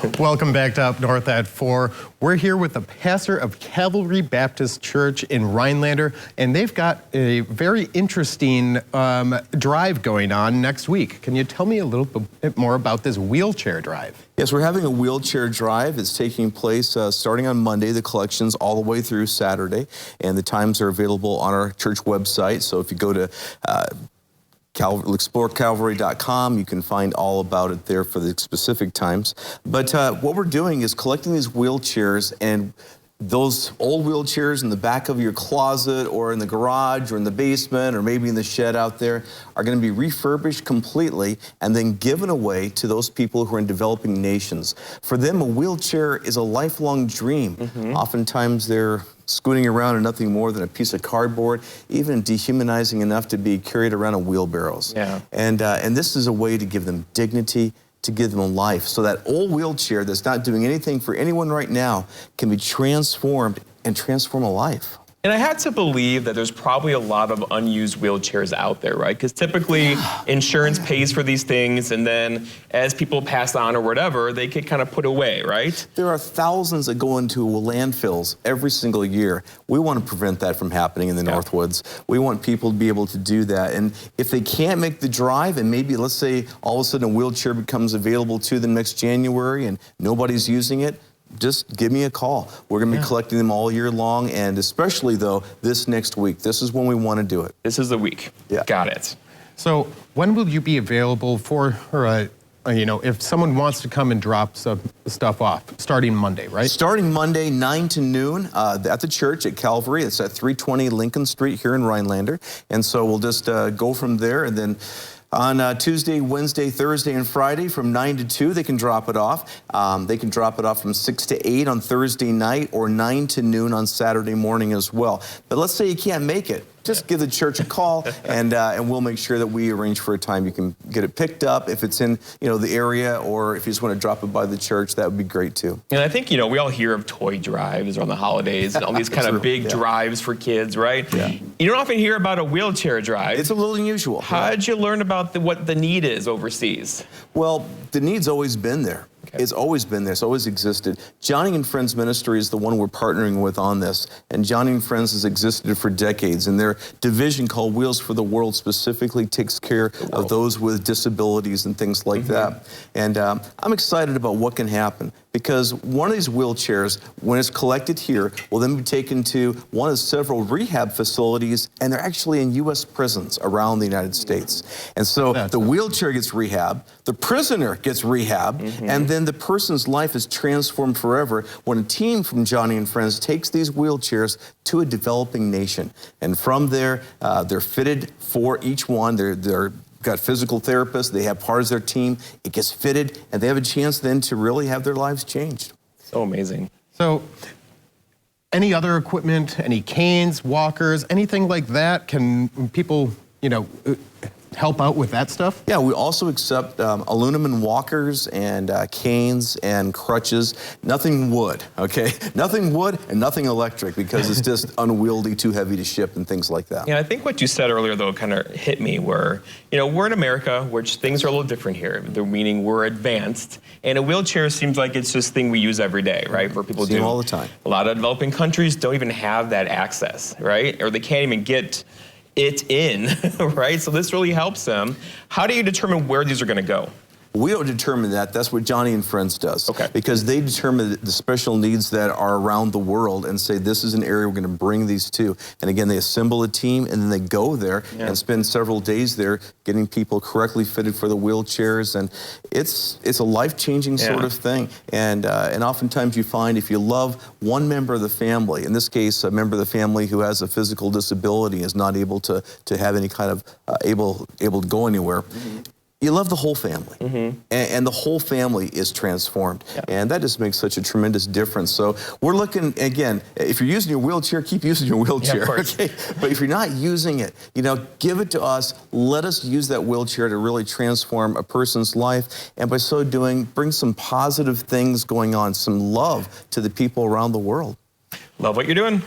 Welcome back to Up North at 4. We're here with the pastor of Calvary Baptist Church in Rhinelander, and they've got a very interesting drive going on next week. Can you tell me a little bit more about this wheelchair drive? Yes, we're having a wheelchair drive. It's taking place starting on Monday, the collections all the way through Saturday, and the times are available on our church website. So if you go to explorecalvary.com. You can find all about it there for the specific times. But what we're doing is collecting these wheelchairs, and those old wheelchairs in the back of your closet or in the garage or in the basement or maybe in the shed out there are going to be refurbished completely and then given away to those people who are in developing nations. For them, a wheelchair is a lifelong dream. Oftentimes they're scooting around in nothing more than a piece of cardboard, even dehumanizing enough to be carried around in wheelbarrows. And this is a way to give them dignity, to give them a life. So that old wheelchair that's not doing anything for anyone right now can be transformed and transform a life. And I had to believe that there's probably a lot of unused wheelchairs out there, right? Because typically insurance pays for these things, and then as people pass on or whatever, they get kind of put away, right? There are thousands that go into landfills every single year. We want to prevent that from happening in the Northwoods. We want people to be able to do that. And if they can't make the drive, and maybe let's say all of a sudden a wheelchair becomes available to them next January and nobody's using it, just give me a call. We're going to be collecting them all year long, and especially, though, this next week. This is when we want to do it. This is the week. Got it. So when will you be available for, if someone wants to come and drop some stuff off, starting Monday, right? Starting Monday, 9 to noon at the church at Calvary. It's at 320 Lincoln Street here in Rhinelander. And so we'll just go from there, and then on Tuesday, Wednesday, Thursday, and Friday from 9 to 2, they can drop it off. They can drop it off from 6 to 8 on Thursday night or 9 to noon on Saturday morning as well. But let's say you can't make it. Just give the church a call, and we'll make sure that we arrange for a time you can get it picked up if it's in the area, or if you just want to drop it by the church, that would be great too. And I think we all hear of toy drives around the holidays and all these kind of big drives for kids, right? You don't often hear about a wheelchair drive. It's a little unusual. How did you learn about what the need is overseas? Well, the need's always been there. It's always been there. It's always existed. Johnny and Friends Ministry is the one we're partnering with on this. And Johnny and Friends has existed for decades. And their division called Wheels for the World specifically takes care of those with disabilities and things like that. And I'm excited about what can happen, because one of these wheelchairs, when it's collected here, will then be taken to one of several rehab facilities, and they're actually in U.S. prisons around the United States. And so the wheelchair gets rehab, the prisoner gets rehab, and then the person's life is transformed forever when a team from Johnny and Friends takes these wheelchairs to a developing nation. And from there, they're fitted for each one. They're got physical therapists, they have part of their team, it gets fitted, and they have a chance then to really have their lives changed. So amazing. So, any other equipment, any canes, walkers, anything like that? Can people, help out with that stuff? Yeah, we also accept aluminum walkers and canes and crutches. Nothing wood, okay? Nothing wood and nothing electric, because it's just unwieldy, too heavy to ship and things like that. Yeah, I think what you said earlier, though, kind of hit me where, we're in America, which things are a little different here. Meaning we're advanced, and a wheelchair seems like it's just a thing we use every day, right? Where people do all the time. A lot of developing countries don't even have that access, right? Or they can't even get it in, right? So this really helps them. How do you determine where these are going to go? We don't determine that. That's what Johnny and Friends does. Okay. Because they determine the special needs that are around the world and say, this is an area we're going to bring these to. And again, they assemble a team, and then they go there and spend several days there getting people correctly fitted for the wheelchairs. And it's a life-changing sort of thing. And oftentimes you find if you love one member of the family, in this case, a member of the family who has a physical disability is not able to have any kind of able to go anywhere, you love the whole family, and the whole family is transformed, and that just makes such a tremendous difference. So we're looking, again, if you're using your wheelchair, keep using your wheelchair, okay? But if you're not using it, give it to us. Let us use that wheelchair to really transform a person's life, and by so doing, bring some positive things going on, some love to the people around the world. Love what you're doing.